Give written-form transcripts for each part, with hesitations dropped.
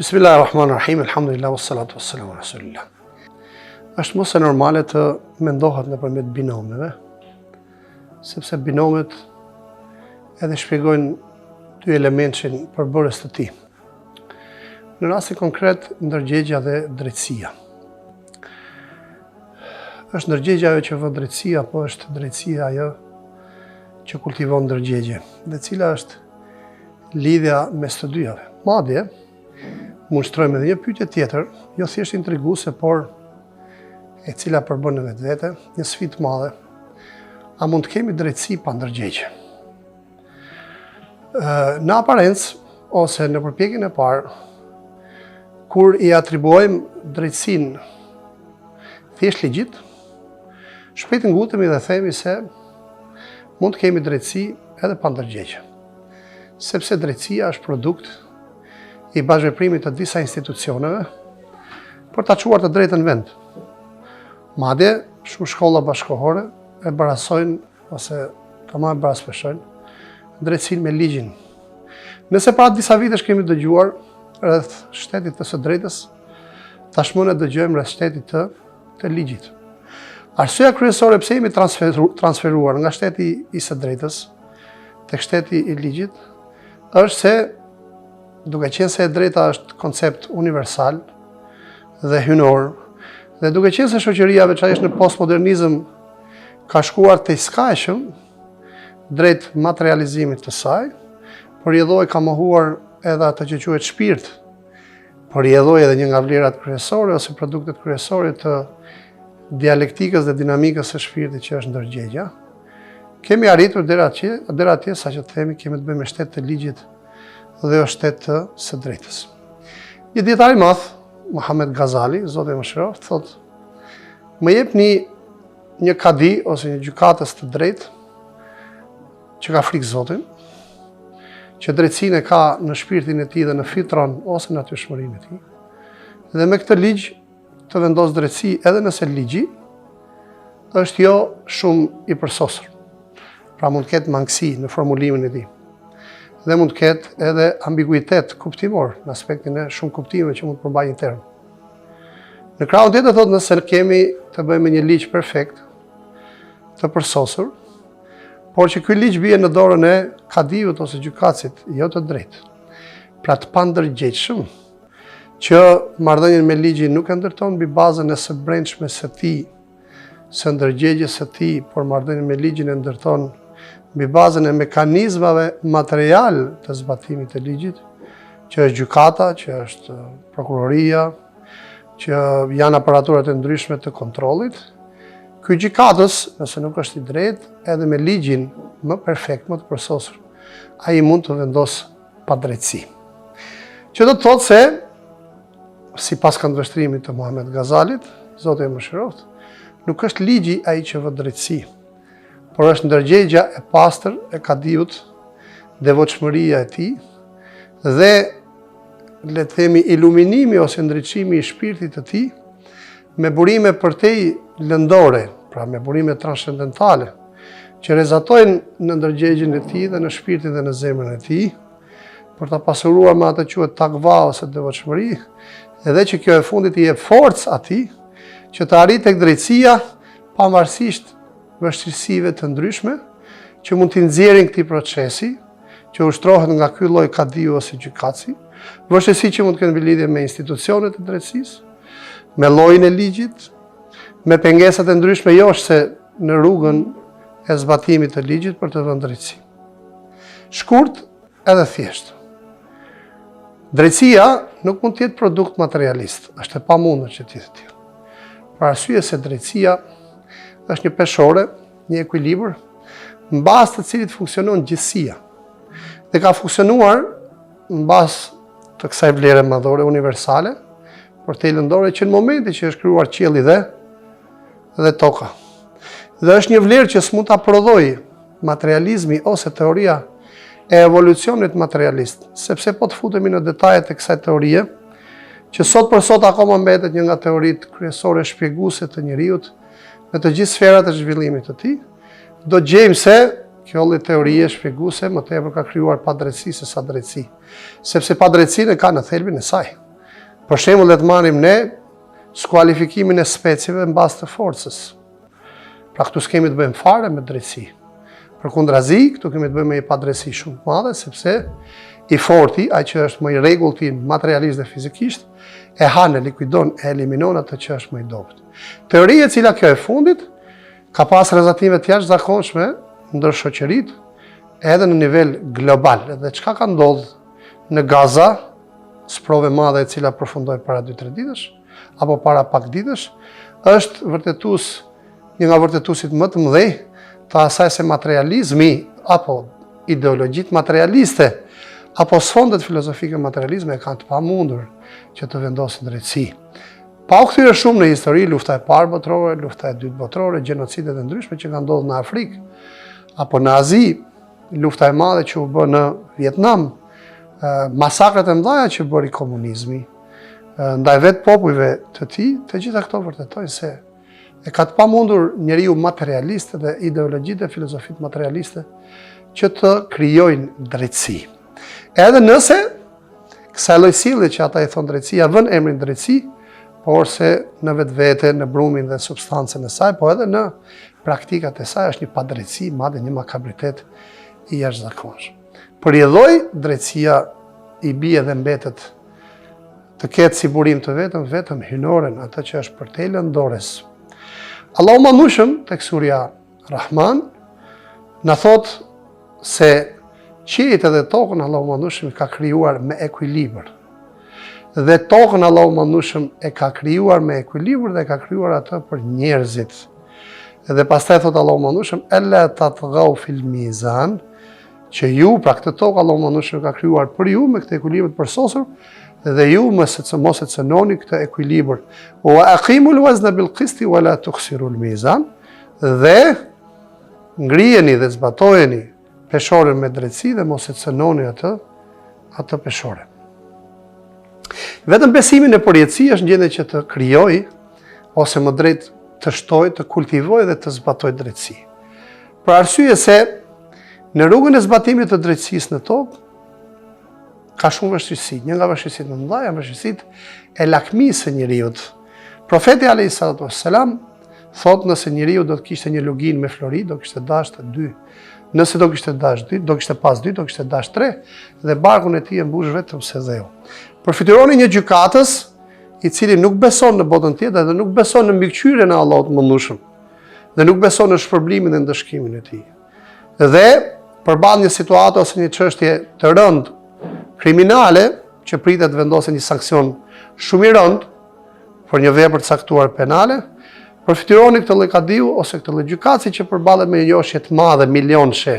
Bismillahirrahmanirrahim, alhamdulillah, wassalatu wassalamu ala rasulillah. Është mos e normale të mendohet nëpërmjet binomeve, sepse binomet edhe shpjegojnë dy elementin përbërës të tij. Në rastin konkret, ndërgjegja dhe drejtësia. Është ndërgjegja ajo që vë drejtësia, apo është drejtësia ajo që kultivon ndërgjegje, dhe cila është lidhja mes të dyjave. Madje mund shtrojmë edhe një pyetje tjetër, jo thjesht intriguese, por e cila përbën në vetvete një sfidë të madhe. A mund të kemi drejtësi pa ndërgjegje? Në aparencë ose në përpjekjen e parë, kur i atribuojmë drejtësinë thjesht ligjit, shpejt ngutemi dhe themi se mund të kemi drejtësi edhe pa ndërgjegje. Sepse drejtësia është produkt i bashkëveprimit të disa institucioneve për ta çuar të drejtën në vend. Madje, shumë shkolla bashkëkohore e barasojnë ose tamam baraspeshojnë drejtësinë me ligjin. Nëse para disa vitesh kemi dëgjuar rreth shtetit të së drejtës, tashmë ne dëgjojmë rreth shtetit të ligjit. Arsyeja kryesore pse jemi transferuar nga shteti i së drejtës tek shteti i ligjit është se, duke qenë se e drejta është koncept universal dhe hynor, dhe duke qenë se shoqëria veçanërisht në postmodernizëm ka shkuar te skajshëm drejt materializimit të saj, përjedhoi ka mohuar edhe atë që quhet shpirt, përjedhoi edhe një nga vlerat kryesore ose produktet kryesore të dialektikës dhe dinamikës së shpirtit që është ndërgjegja. Kemi arritur deri atje saqë të themi kemi të bëjmë me shtet të ligjit dhe është shtet të së drejtës. Një dietar i madh, Muhammad Ghazali, Zoti e mëshiroft, thotë: "Më jepni një kadi ose një gjykatës të drejtë që ka frikë Zotin, që drejtësinë ka në shpirtin e tij dhe në fitron ose në natyrshmërinë e tij, dhe me këtë ligj të vendos drejtësi edhe nëse ligji është jo shumë i përsosur. Pra mund të ketë mangësi në formulimin e tij. Dhe mund të ketë edhe ambiguitet kuptimor në aspektin e shumë kuptimeve që mund të përbajë një term. Në krahun tjetër thotë, nëse kemi të bëjmë me një ligj perfekt, të përsosur, por që ky ligj bie në dorën e kadiut ose gjykatësit, jo të drejtë. Pra të pandërgjegjshëm, që marrëdhënien me ligjin nuk e ndërton mbi bazën e së brendshme së tij, së ndërgjegjes së tij, por marrëdhënien me ligjin e ndërton mbi bazën e mekanizmave material të zbatimit të ligjit, që është gjykata, që është prokuroria, që janë aparaturat e ndryshme të kontrollit. Ky gjykatës, nëse nuk është i drejtë, edhe me ligjin më perfekt, më të përsosur, ai mund të vendosë padrejtësi. Që do të thotë se, sipas këndvështrimit të Muhammad Ghazalit, Zoti e mëshiroft, nuk është ligji ai që vë drejtësi, por është ndërgjegja e pastër e kadiut, devotshmëria e tij dhe, le të themi, iluminimi ose ndriçimi i shpirtit të tij me burime përtej lëndore, pra me burime transcendentale, që rezatojnë në ndërgjegjen e tij dhe në shpirtin dhe në zemrën e tij, për ta pasuruar me atë quhet takva ose devotshmëri, edhe që kjo e fundit i jep forcë atij që të arrijë tek drejtësia pavarësisht vështirësive të ndryshme që mund t'i nxjerrin këtij procesi, që ushtrohet nga ky lloj kadiu ose gjykatësi, vështirësi që mund të kenë lidhje me institucionet e drejtësisë, me llojin e ligjit, me pengesat e ndryshme, jo se në rrugën e zbatimit të ligjit për të vënë drejtësi. Shkurt edhe thjesht. Drejtësia nuk mund të jetë produkt materialist, është e pamundur që të jetë tillë. Për arsye se drejtësia është një peshore, një ekuilibër, mbas të cilit funksionon gjithësia. Dhe ka funksionuar mbas të kësaj vlere madhore universale, por të lëndore që në momenti që është krijuar qielli dhe toka. Dhe është një vlerë që s'mund ta prodhojë materializmi ose teoria e evolucionit materialist, sepse po të futemi në detajet e kësaj teorie, që sot për sot akoma mbetet një nga teoritë kryesore shpjeguese të njerëzit në të gjithë sferat e zhvillimit të tij, do gjejmë se kjo lloj teorie shpjeguese më tepër ka krijuar padrejtësi se sa drejtësi, sepse padrejtësinë ka në thelbin e saj. Për shembull, le të marrim ne skualifikimin e specieve në bazë të forcës. Pra këtu s'kemi të bëjmë fare me drejtësi. Përkundrazi, këtu kemi të bëjmë me një padrejtësi shumë të madhe, sepse i forti, ai që është më i rregullti materialisht dhe fizikisht, e hanë, likuidon, e eliminon atë që është më i dobët. Teoria e cila kjo e fundit ka pas rezultate të jashtëzakonshme ndër shoqëritë, edhe në nivel global. Dhe çka ka ndodhur në Gaza, sprove madhe e cila përfundoi para 2-3 ditësh, apo para pak ditësh, është një nga vërtetuesit më të mëdhej të asaj se materializmi apo ideologjitë materialiste apo sfondet filozofike materializme kanë të pamundur që të vendosin drejtësi. Pa u kthyer shumë në histori, lufta e parë botërore, lufta e dytë botërore, gjenocidet e ndryshme që kanë ndodhur në Afrikë apo në Azi, lufta e madhe që u bë në Vietnam, masakrat e mëdha që bëri komunizmi ndaj vetë popujve të tij, të gjitha këto vërtetojnë se e ka të pamundur njeriu materialiste dhe ideologjitë e filozofisë materialiste që të krijojnë drejtësi. Edhe nëse kësaj lloj sjellje që ata i thon drejtësia vën emrin drejtësi, por se në vetvete, në brumin dhe substancën e saj, po edhe në praktikat e saj është një padrejtësi, madje një makabritet i jashtëzakonshëm. Përjedhoj, drejtësia i bie dhe mbetet të ketë si burim të vetëm hynoren, atë që është për te lëndores. Allahu Madhëshëm tek surja Rahman na thot se qiejt edhe tokën Allahu Madhëshëm ka krijuar me ekuilibër. Dhe tokën Allahu Madhëshëm e ka krijuar me ekuilibër dhe ka krijuar atë për njerëzit. Dhe pastaj thot Allahu Madhëshëm ella tatghaw fil mizan, që ju, pra këtë tokë Allahu Madhëshëm ka krijuar për ju me këtë ekuilibër të përsosur, dhe ju mos e cënoni këtë ekuilibër. Wa aqimul wazna bil qisti wa la tukhsirul mizan, dhe ngrijeni dhe zbatojeni peshoren me drejtësi dhe mos e cënoni atë peshore. Vetëm besimi në përjetësi është në gjendje që të krijoj ose më drejt të shtoj, të kultivoj dhe të zbatoj drejtësi. Për arsye se në rrugën e zbatimit të drejtësisë në tokë ka shumë vështirësi. Një nga vështirësitë më të mëdha janë vështirësitë e lakmisë së njeriut. Profeti alayhis salam thotë nëse njeriu do të kishte një lugin me flori, do kishte dashur 2. Nëse do kishte dashur 2, do kishte pas 2, do kishte dashur 3 dhe barkun e tij e mbush vetëm se dheu. Përfituroni një gjykatës i cili nuk beson në botën tjetër dhe nuk beson në mbikëqyrjen e Allahut Mëndshëm dhe nuk beson në shpërblimin dhe ndëshkimin e tij. Dhe përballë një situate ose një çështje të rëndë kriminale që pritet të vendosë një sankcion shumë i rëndë për një vepër të caktuar penale, përfituroni këtë lloj kadiu ose këtë lloj gjykatësi që përballet me një joshje të madhe milionëshe.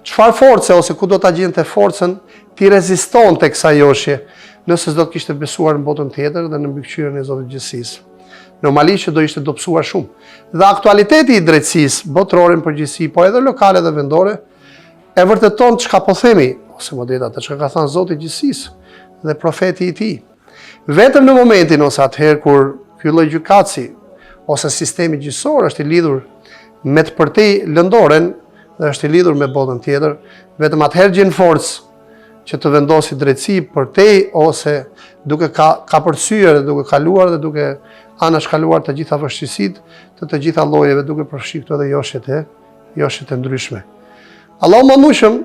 Çfarë force ose ku do ta gjente forcën ti reziston tek kësaj joshje, nëse s'do të kishte besuar në botën tjetër dhe në mbikëqyrjen e Zotit të Gjithësisë. Normalisht që do ishte dobësuar shumë. Dhe aktualiteti i drejtësisë botërore në përgjithësi, po edhe lokale dhe vendore, e vërteton çka po themi, ose më drejt atë çka ka thënë Zoti i Gjithësisë dhe profeti i tij. Vetëm në momentin ose atëherë kur ky lloj gjykatësi ose sistemi gjyqësor është i lidhur me të përtej lëndoren dhe është i lidhur me botën tjetër, vetëm atëherë gjen forcë që të vendosi drejtësi përtej ose duke ka përsyer dhe duke kaluar dhe duke anashkaluar të gjitha vështirësitë të gjitha llojeve, duke përfshirë këto dhe joshjet e ndryshme. Allahu Madhëshëm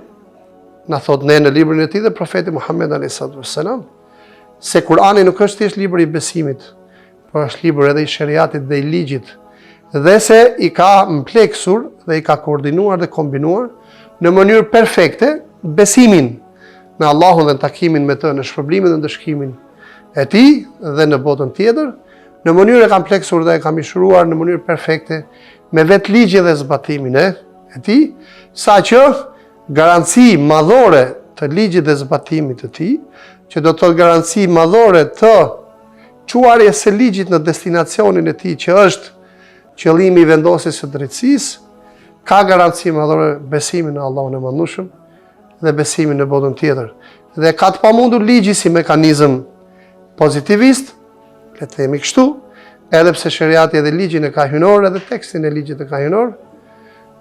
na thot ne në librin e tij dhe profeti Muhammed alayhis salam se Kurani nuk është thjesht libri i besimit, por është libër edhe i shariatit dhe i ligjit, dhe se i ka mpleksur dhe i ka koordinuar dhe kombinuar në mënyrë perfekte besimin në Allahun dhe në takimin me të, në shpërblimin dhe ndëshkimin e tij dhe në botën tjetër, në mënyrë e kam pleksur dhe e kam mishruar në mënyrë perfekte me vetë ligjin dhe zbatimin e tij, saqë garanci madhore të ligjit dhe zbatimit të tij, që do të thotë garanci madhore të çuarjes së ligjit në destinacionin e tij, që është qëllimi i vendosjes së drejtësisë, ka garanci madhore besimin në Allahun e Madhëshëm dhe besimin në botën tjetër. Dhe ka të pamundur ligji si mekanizëm pozitivist, le të themi kështu, edhe pse shariati edhe ligjin e ka hynor, edhe tekstin e ligjit e ka hynor,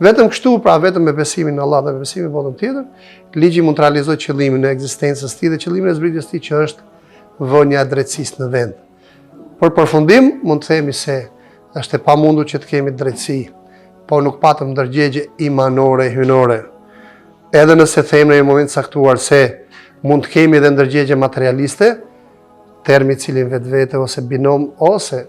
vetëm kështu, pra vetëm me besimin në Allah dhe me besimin në botën tjetër, ligji mund të realizojë qëllimin e ekzistencës së tij dhe qëllimin e zbritjes së tij që është vënia e drejtësisë në vend. Për përfundim, mund të themi se është e pamundur që të kemi drejtësi, po nuk patëm ndërgjegje imanore, hynore. Edhe nëse themi në një moment saktuar se mund të kemi edhe ndërgjegje materialiste, termi cilin vetvete ose binom ose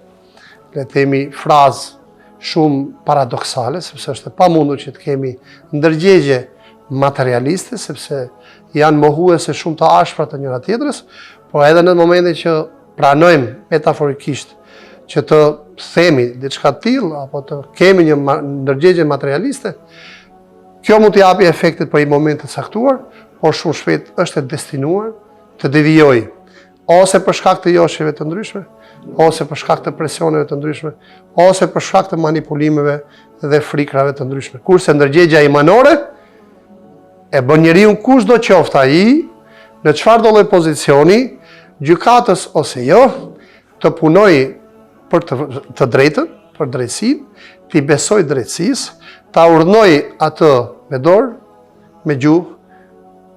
le të themi frazë shumë paradoksale, sepse është e pamundur që të kemi ndërgjegje materialiste, sepse janë mohuese shumë të ashpra të njëra tjetrës, po edhe në momentin që pranojmë metaforikisht që të themi diçka të tillë apo të kemi një ndërgjegje materialiste, kjo mund të japi efektet për një moment të caktuar, por shumë shpejt është e destinuar të devijojë, ose për shkak të joshjeve të ndryshme, ose për shkak të presioneve të ndryshme, ose për shkak të manipulimeve dhe frikrave të ndryshme. Kurse ndërgjegja imanore e bën njeriu kushdo qoftë ai, në çfarëdo lloj pozicioni, gjykatës ose jo, të punojë për të drejtën, për drejtësinë, të besoj drejtësisë, ta urdhnoj atë me dorë, me gjuhë,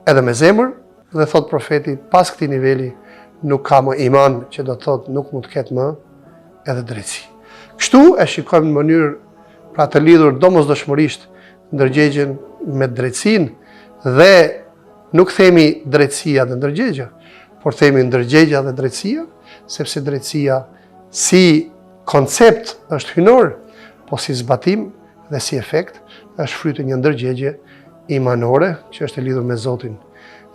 edhe me zemër, dhe thot profeti, pas këtij niveli nuk ka më iman, që do të thotë nuk mund të ketë më edhe drejtësi. Kështu e shikojmë në mënyrë pra të lidhur domosdoshmërisht ndërgjegjen me drejtësinë dhe nuk themi drejtësia dhe ndërgjegja, por themi ndërgjegja dhe drejtësia, sepse drejtësia si koncept është hynor, po si zbatim dhe si efekt është fryti një ndërgjegje imanore që është e lidhur me Zotin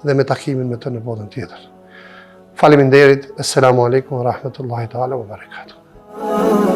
dhe me takimin me të në botën tjetër. Faleminderit, assalamu alaikum wa rahmatullahi ta'ala wa barakatuh.